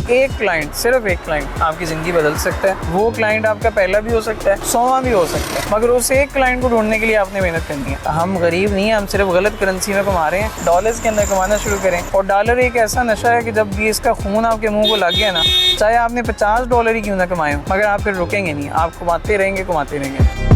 एक क्लाइंट, सिर्फ एक क्लाइंट आपकी ज़िंदगी बदल सकता है। वो क्लाइंट आपका पहला भी हो सकता है, 100वां भी हो सकता है, मगर उस एक क्लाइंट को ढूंढने के लिए आपने मेहनत करनी है। हम गरीब नहीं है, हम सिर्फ गलत करेंसी में कमा रहे हैं। डॉलर्स के अंदर कमाना शुरू करें। और डॉलर एक ऐसा नशा है कि जब भी इसका खून आपके मुंह को लग गया ना, चाहे आपने $50 ही क्यों ना कमाए हो, मगर आप फिर रुकेंगे नहीं, आप कमाते रहेंगे, कमाते रहेंगे।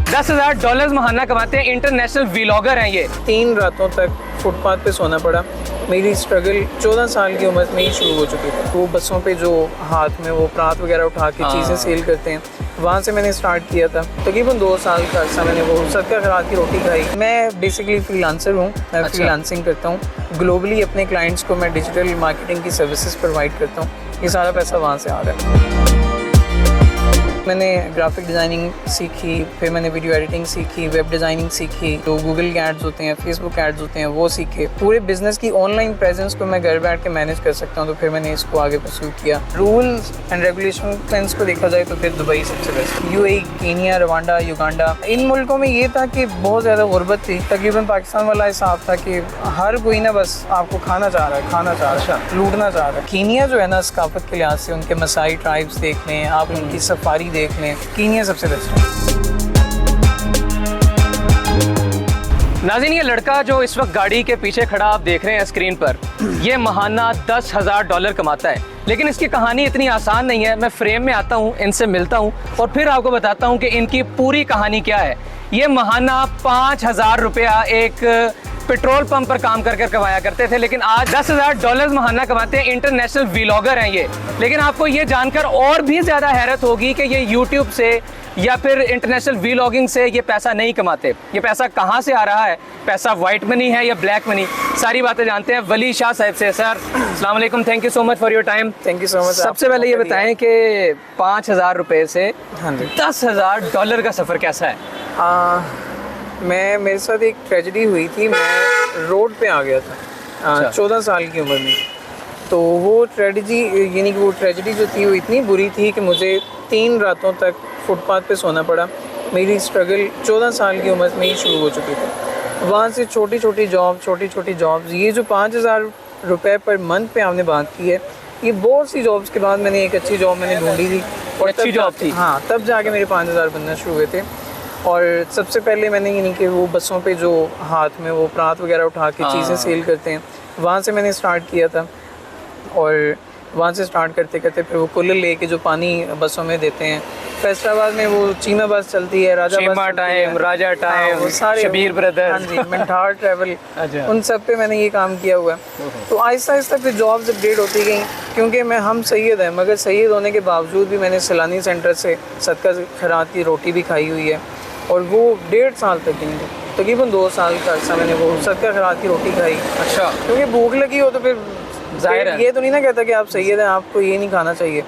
$10,000 महाना कमाते हैं, इंटरनेशनल व्लॉगर हैं ये। 3 रातों तक फुटपाथ पे सोना पड़ा। मेरी स्ट्रगल 14 साल की उम्र में ही शुरू हो चुकी थी। वो बसों पे जो हाथ में वो परात वगैरह उठा के चीज़ें सेल करते हैं, वहाँ से मैंने स्टार्ट किया था। तकरीबन 2 साल का अर्सा मैंने वो सदका खैरात की रोटी खाई। मैं बेसिकली फ्रीलांसर हूँ, मैं फ्रीलांसिंग करता हूँ। ग्लोबली अपने क्लाइंट्स को मैं डिजिटल मार्केटिंग की सर्विसेज प्रोवाइड करता हूँ। ये सारा पैसा वहाँ से आ रहा है। मैंने ग्राफिक डिज़ाइनिंग सीखी, फिर मैंने वीडियो एडिटिंग सीखी, वेब डिज़ाइनिंग सीखी, तो गूगल के एड्स होते हैं, फेसबुक एड्स होते हैं, वो सीखे। पूरे बिजनेस की ऑनलाइन प्रेजेंस को मैं घर बैठ के मैनेज कर सकता हूँ, तो फिर मैंने इसको आगे परस्यू किया। रूल्स एंड रेगुलेशन को देखा जाए तो फिर दुबई सबसे best. UAE, Kenya, Rwanda, Uganda, इन मुल्कों में ये था कि बहुत ज़्यादा गुर्बत थी। तकरीबन पाकिस्तान वाला हिसाब था कि हर कोई ना बस आपको खाना चाह रहा है, खाना चाह रहा है, लूटना चाह रहा है। कीनिया जो है ना, सकाफत के लिहाज से उनके मसाई ट्राइब्स देख लें आप, उनकी सफारी देख लें, कीनिया सबसे बेस्ट है। नाज़रीन, ये लड़का जो इस वक्त गाड़ी के पीछे खड़ा आप देख रहे हैं स्क्रीन पर, ये महाना $10,000 कमाता है। लेकिन इसकी कहानी इतनी आसान नहीं है। मैं फ्रेम में आता हूँ, इनसे मिलता हूँ और फिर आपको बताता हूँ कि इनकी पूरी कहानी क्या है। ये महाना $5,000 एक पेट्रोल पंप पर काम कर कमाया करते थे, लेकिन आज $10,000 महाना कमाते हैं। इंटरनेशनल व्लॉगर हैं ये। लेकिन आपको ये जानकर और भी ज़्यादा हैरत होगी कि ये यूट्यूब से या फिर इंटरनेशनल व्लॉगिंग से ये पैसा नहीं कमाते। ये पैसा कहाँ से आ रहा है, पैसा वाइट मनी है या ब्लैक मनी, सारी बातें जानते हैं वली शाह साहब से। सर अस्सलाम वालेकुम, thank you so much for your time. Thank you so much. सबसे पहले ये बताएं कि $5,000 से $10,000 का सफ़र कैसा है? मेरे साथ एक ट्रेजेडी हुई थी। मैं रोड पे आ गया था 14 साल की उम्र में। तो वो ट्रेजेडी, यानी कि वो ट्रेजेडी जो थी वो इतनी बुरी थी कि मुझे 3 रातों तक फुटपाथ पे सोना पड़ा। मेरी स्ट्रगल 14 साल की उम्र में ही शुरू हो चुकी थी। वहाँ से छोटी छोटी जॉब्स, ये जो $5,000 पर मंथ पे आपने बात की है, ये बहुत सी जॉब्स के बाद मैंने एक अच्छी जॉब मैंने ढूंढी थी और अच्छी जॉब थी। हाँ, तब जाके मेरे 5,000 बनना शुरू हुए थे। और सबसे पहले मैंने यानी कि वो बसों पे जो हाथ में वो परात वगैरह उठा के चीज़ें सेल करते हैं, वहाँ से मैंने स्टार्ट किया था। और वहाँ से स्टार्ट करते करते फिर वो कुल्लर लेके जो पानी बसों में देते हैं। फैसलाबाद में वो चीमा बस चलती है, राजा टाइम, वो सारे शबीर ब्रदर्स, हाँ जी, मिंठार ट्रैवल, उन सब पे मैंने ये काम किया हुआ है। तो आहिस्ता आहिस्ता फिर जॉब्स अपडेट होती गई, क्योंकि हम सैयद हैं, मगर सैयद होने के बावजूद भी मैंने सैलानी सेंटर से सदका खैरात की रोटी भी खाई हुई है। और वो 1.5 साल तक, तकरीबन 2 साल का अर्सा मैंने वो सदका खैरात की रोटी खाई। अच्छा, क्योंकि भूख लगी हो तो फिर जाहिर है, ये तो नहीं ना कहता कि आप सैयद हैं, आपको ये नहीं खाना चाहिए।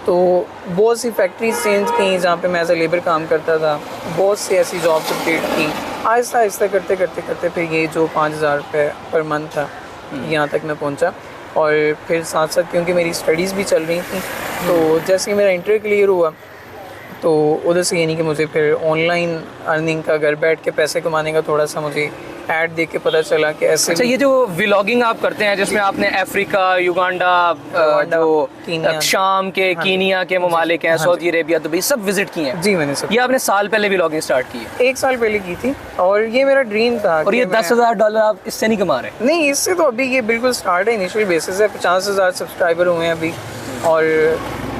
तो बहुत सी फैक्ट्रीज चेंज की जहाँ पे मैं एज ए लेबर काम करता था, बहुत सी ऐसी जॉब्स अपडेट की। आहिस्ता आहिस्ता करते फिर ये जो $5,000 पर मंथ था, यहाँ तक मैं पहुँचा। और फिर साथ साथ क्योंकि मेरी स्टडीज़ भी चल रही थी, तो जैसे ही मेरा इंटर क्लियर हुआ तो उधर से यानी कि मुझे फिर ऑनलाइन अर्निंग का, घर बैठ के पैसे कमाने का थोड़ा सा मुझे ऐड देख के पता चला कि ऐसे। अच्छा, ये जो व्लॉगिंग आप करते हैं जिसमें आपने अफ्रीका, युगांडा, जो शाम के, कीनिया के ममालिक हैं, सऊदी अरेबिया, दुबई, सब विजिट किए हैं? जी, मैंने सब। ये आपने साल पहले व्लॉगिंग स्टार्ट की है? 1 साल पहले की थी और ये मेरा ड्रीम था। और ये $10,000 आप इससे नहीं कमा रहे? नहीं, इससे तो अभी ये बिल्कुल स्टार्ट है, इनिशियल बेसिस है। 50,000 सब्सक्राइबर हुए हैं अभी। और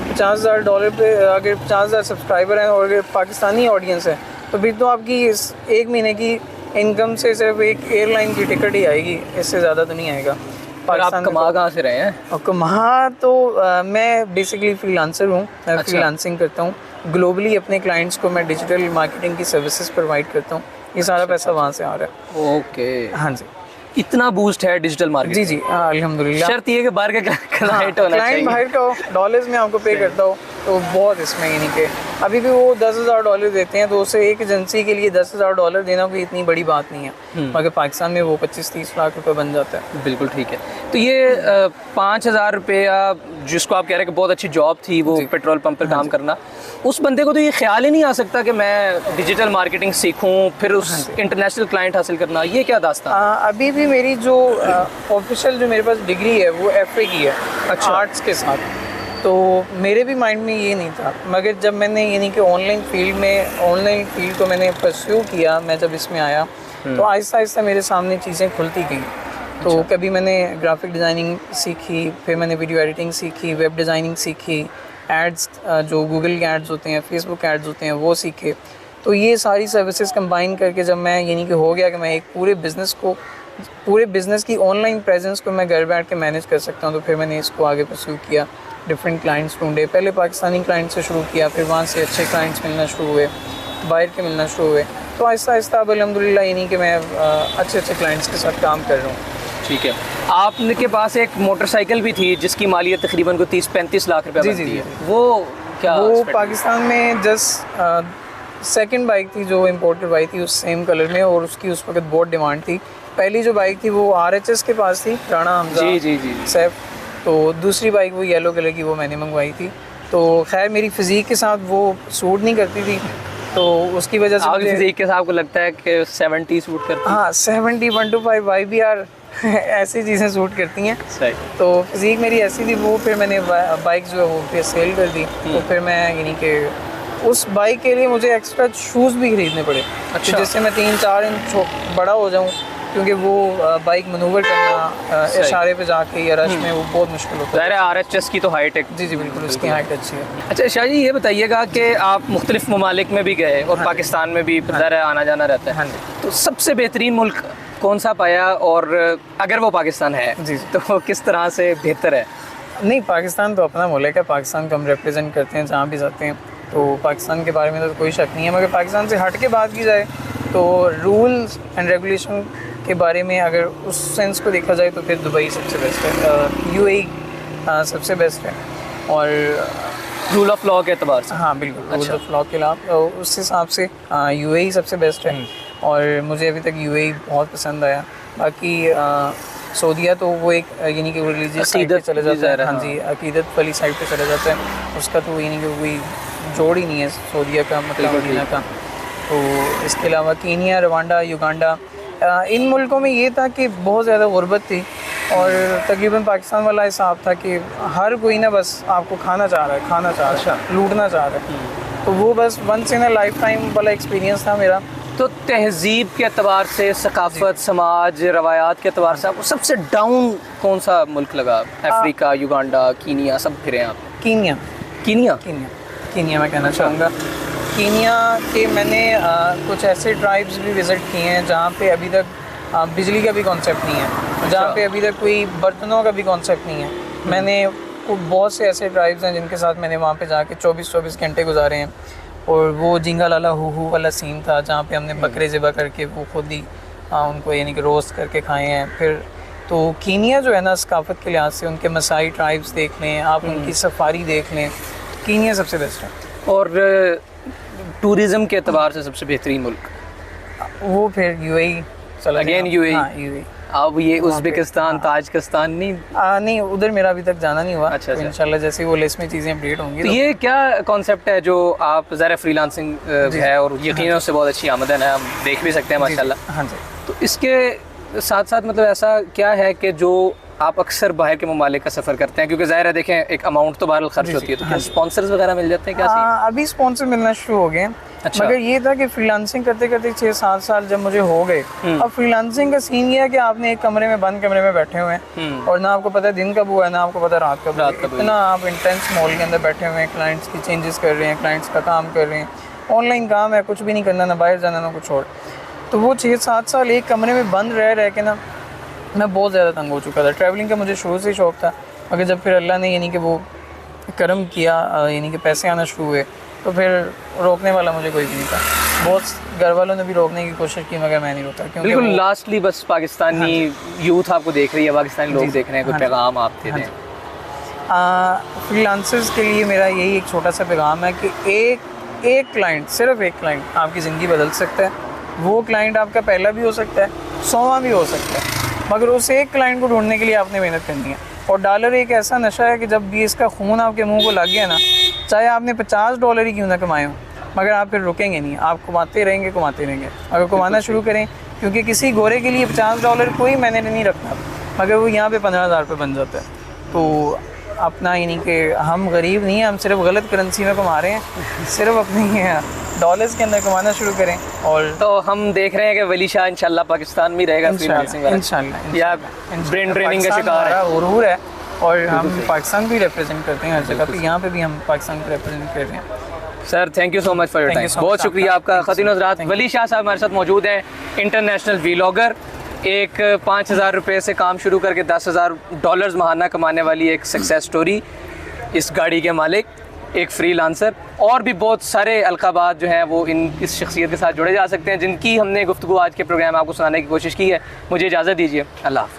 $50,000 पे अगर 50,000 सब्सक्राइबर हैं और अगर पाकिस्तानी ऑडियंस है तो फिर तो आपकी इस 1 महीने की इनकम से सिर्फ एक एयरलाइन की टिकट ही आएगी, इससे ज़्यादा तो नहीं आएगा। और आप कमा कहाँ से रहे हैं? और कमा तो मैं बेसिकली फ्रीलांसर हूँ, मैं फ्रीलांसिंग करता हूँ। ग्लोबली अपने क्लाइंट्स को मैं डिजिटल मार्केटिंग की सर्विसेज प्रोवाइड करता हूँ। ये सारा पैसा वहाँ से आ रहा है। ओके, हाँ जी। इतना बूस्ट है डिजिटल मार्केट? जी, अल्हम्दुलिल्लाह। शर्त ये कि बाहर का क्लाइंट होना चाहिए। क्लाइंट बाहर का हो, डॉलर्स में आपको पे करता हो, तो बहुत इसमें यानी कि अभी भी वो $10,000 देते हैं, तो उसे एक एजेंसी के लिए $10,000 देना कोई इतनी बड़ी बात नहीं है, मगर पाकिस्तान में वो 25-30 लाख रुपए बन जाता है। बिल्कुल ठीक है। तो ये 5,000 रुपया जिसको आप कह रहे हैं कि बहुत अच्छी जॉब थी वो पेट्रोल पंप पर काम करना, उस बंदे को तो ये ख्याल ही नहीं आ सकता कि मैं डिजिटल मार्केटिंग सीखूं, फिर उस इंटरनेशनल क्लाइंट हासिल करना, ये क्या दास्तान? अभी भी मेरी जो ऑफिशियल जो मेरे पास डिग्री है वो FA की है, अच्छा। आर्ट्स के साथ, तो मेरे भी माइंड में ये नहीं था, मगर जब मैंने यानी कि ऑनलाइन फील्ड को मैंने परस्यू किया, मैं जब इसमें आया तो आहिस्ता आहिस्ता मेरे सामने चीज़ें खुलती गई। तो कभी मैंने ग्राफिक डिज़ाइनिंग सीखी, फिर मैंने वीडियो एडिटिंग सीखी, वेब डिज़ाइनिंग सीखी, एड्स जो गूगल के एड्स होते हैं, फेसबुक एड्स होते हैं वो सीखे। तो ये सारी सर्विसेज कंबाइन करके जब मैं यानी कि हो गया कि मैं एक पूरे बिज़नेस की ऑनलाइन प्रेजेंस को मैं घर बैठ के मैनेज कर सकता हूँ, तो फिर मैंने इसको आगे परस्यू किया, डिफरेंट क्लाइंट्स ढूंढे, पहले पाकिस्तानी क्लाइंट से शुरू किया, फिर वहाँ से अच्छे क्लाइंट्स मिलना शुरू हुए, बाहर के मिलना शुरू हुए, तो आहिस्ता आहिस्ता अब अल्हम्दुलिल्लाह यानी कि मैं अच्छे क्लाइंट्स के साथ काम कर रहा हूँ। ठीक है। आपके पास एक मोटरसाइकिल भी थी जिसकी मालियत तकरीबन को 30-35 लाख रुपए बनती है, वो क्या? वो पाकिस्तान में जस्ट सेकंड बाइक थी जो इम्पोर्टेड बाइक थी, उस सेम कलर में, और उसकी उस वक्त बहुत डिमांड थी। पहली जो बाइक थी वो RHS के पास थी, राणा हमजा जी सैफ, तो दूसरी बाइक वो येलो कलर की वो मैंने मंगवाई थी। तो खैर मेरी फिज़ीक के साथ वो सूट नहीं करती थी, तो उसकी वजह से आपकी फिज़ीक के साथ आपको लगता है कि 70 सूट करती है? हाँ 70, 125 YBR ऐसी चीज़ें सूट करती हैं। सही। तो फिज़ीक मेरी ऐसी थी, वो फिर मैंने बाइक जो है वो फिर सेल कर दी। तो फिर मैं यानी कि उस बाइक के लिए मुझे एक्स्ट्रा शूज़ भी खरीदने पड़े, अच्छा। जिससे मैं 3-4 इंच बड़ा हो जाऊँ, क्योंकि वो बाइक मनूवर करना इशारे पे जाके या रश में वो बहुत मुश्किल होता है। RHS की तो हाइट है। जी बिल्कुल, उसकी हाइट अच्छी है। अच्छा शाह जी, ये बताइएगा कि आप मुख्तलिफ ममालिक में भी गए और पाकिस्तान में भी आना जाना रहता है, हाँ जी। तो सबसे बेहतरीन मुल्क कौन सा पाया, और अगर वो पाकिस्तान है जी तो किस तरह से बेहतर है? नहीं, पाकिस्तान तो अपना मुल्क है, पाकिस्तान को हम रिप्रेजेंट करते हैं जहाँ भी जाते हैं, तो पाकिस्तान के बारे में तो कोई शक नहीं है। मगर पाकिस्तान से हट के बात की जाए तो रूल्स एंड रेगुलेशन के बारे में अगर उस सेंस को देखा जाए तो फिर दुबई सबसे बेस्ट है, UAE सबसे बेस्ट है, और रूल ऑफ लॉ के एतबार से? हाँ बिल्कुल, अच्छा। रूल ऑफ लॉ के खिलाफ उस हिसाब से UAE सबसे बेस्ट है, और मुझे अभी तक UAE बहुत पसंद आया। बाकी सऊदीया तो वो एक यानी कि रिलीजियस साइड पे चले जाता है, हाँ जी, अकीदत वाली साइड पे चले जाता है, उसका तो यानी कि कोई जोड़ ही नहीं है सऊदीया का, मतलब मदीना का। तो इसके अलावा कीनिया, रवांडा, युगांडा, इन मुल्कों में ये था कि बहुत ज़्यादा गुर्बत थी, और तकरीबन पाकिस्तान वाला हिसाब था कि हर कोई ना बस आपको खाना चाह रहा है, लूटना चाह रहा है। तो वो बस once in a lifetime वाला एक्सपीरियंस था मेरा। तो तहजीब के एतबार से, सकाफत, समाज, रवायात के एतबार से आपको सबसे डाउन कौन सा मुल्क लगा? अफ्रीका, युगांडा, कीनिया, सब फिरे आप? कीनिया मैं कहना चाहूँगा। कीनिया के मैंने कुछ ऐसे ट्राइब्स भी विज़िट किए हैं जहाँ पे अभी तक बिजली का भी कॉन्सेप्ट नहीं है, जहाँ पे अभी तक कोई बर्तनों का भी कॉन्सेप्ट नहीं है। मैंने बहुत से ऐसे ट्राइब्स हैं जिनके साथ मैंने वहाँ पे जाके 24-24 घंटे गुजारे हैं, और वो जिंगा लाला हू वाला सीन था जहाँ पे हमने बकरे ज़िबा करके वो खुद ही उनको यानी कि रोस्ट करके खाए हैं। फिर तो कीनिया जो है ना, सकाफत के लिहाज से उनके मसाई ट्राइब्स देख लें आप, उनकी सफारी देख लें, कीनिया सबसे बेस्ट है। और टूरिज़्म के एतबार से सबसे बेहतरीन मुल्क? वो फिर UAE चला गया। Again UAE? हाँ UAE। अब ये उज़्बेकिस्तान, ताजिकिस्तान नहीं उधर मेरा अभी तक जाना नहीं हुआ। अच्छा। तो इंशाल्लाह जैसे वो लिस्ट में चीज़ें अपडेट होंगी। तो ये क्या कॉन्सेप्ट है जो आप ज़रा फ्रीलांसिंग है, और यकीनन उससे बहुत अच्छी आमदन है, हम देख भी सकते हैं माशाल्लाह। हाँ जी। तो इसके साथ साथ मतलब ऐसा क्या है कि जो आप अक्सर बाहर के ममालिक का सफ़र करते हैं, क्योंकि ज़ाहिर है देखें एक अमाउंट तो बहरहाल खर्च होती है, तो क्या स्पॉन्सर्स वगैरह मिल जाते हैं? क्या अभी स्पॉन्सर मिलना शुरू हो गए हैं। अच्छा। मगर ये था कि फ्रीलांसिंग करते करते 6-7 साल जब मुझे हो गए, अब फ्रीलांसिंग का सीन ये है कि आपने एक बंद कमरे में बैठे हुए हैं, और ना आपको पता दिन कब हुआ है, ना आपको पता रात कब हुआ है। इतना आप इंटेंस मॉल के अंदर बैठे हुए हैं, क्लाइंट्स की चेंजेस कर रहे हैं, क्लाइंट्स का काम कर रहे हैं, ऑनलाइन काम है, कुछ भी नहीं करना, ना बाहर जाना ना कुछ और। तो वो 6-7 साल एक कमरे में बंद रह के ना मैं बहुत ज़्यादा तंग हो चुका था। ट्रैवलिंग का मुझे शुरू से शौक़ था, मगर जब फिर अल्लाह ने यानी कि वो करम किया, यानी कि पैसे आना शुरू हुए, तो फिर रोकने वाला मुझे कोई भी नहीं था। बहुत घर वालों ने भी रोकने की कोशिश की, मगर मैं नहीं रोका। बिल्कुल लास्टली बस पाकिस्तानी यूथ आपको देख रही है, पाकिस्तानी लोग देख रहे हैं, कोई पैगाम आप दे दें? फ्रीलांसर्स के लिए मेरा यही एक छोटा सा पैगाम है कि एक क्लाइंट, सिर्फ एक क्लाइंट आपकी ज़िंदगी बदल सकता है। वो क्लाइंट आपका पहला भी हो सकता है, 100वां भी हो सकता है, मगर उस एक क्लाइंट को ढूंढने के लिए आपने मेहनत करनी है। और डॉलर एक ऐसा नशा है कि जब भी इसका खून आपके मुंह को लग गया ना, चाहे आपने $50 ही क्यों ना कमाए हो, मगर आप फिर रुकेंगे नहीं, आप कमाते रहेंगे। अगर कमाना शुरू करें, क्योंकि किसी गोरे के लिए $50 कोई मैंने नहीं रखता, मगर वो यहाँ पे 15,000 रुपये बन जाता है। तो अपना यानी कि हम गरीब नहीं हैं, हम सिर्फ गलत करेंसी में कमा रहे हैं, सिर्फ अपनी डॉलर्स के अंदर कमाना शुरू करें। और तो हम देख रहे हैं कि वली शाह इंशाल्लाह पाकिस्तान में रहेगा फ्रीलांसिंग वाला, इंशाल्लाह या ब्रेन ट्रेनिंग का शिकार है। गुरूर है, और हम पाकिस्तान भी रिप्रेजेंट करते हैं हर जगह पे, यहाँ पे भी हम पाकिस्तान को रिप्रेजेंट कर रहे हैं। Sir thank you so much for your time, बहुत शुक्रिया आपका। ख़ातिन हज़रात, वली शाह साहब हमारे साथ मौजूद हैं, इंटरनेशनल व्लॉगर, एक 5,000 रुपये से काम शुरू करके $10,000 माहाना कमाने वाली एक सक्सेस स्टोरी, इस गाड़ी के मालिक, एक फ्रीलांसर, और भी बहुत सारे अलक़ाबात जो हैं वो इस शख्सियत के साथ जुड़े जा सकते हैं, जिनकी हमने गुफ्तगू आज के प्रोग्राम में आपको सुनाने की कोशिश की है। मुझे इजाज़त दीजिए, अल्लाह हाफ़िज़।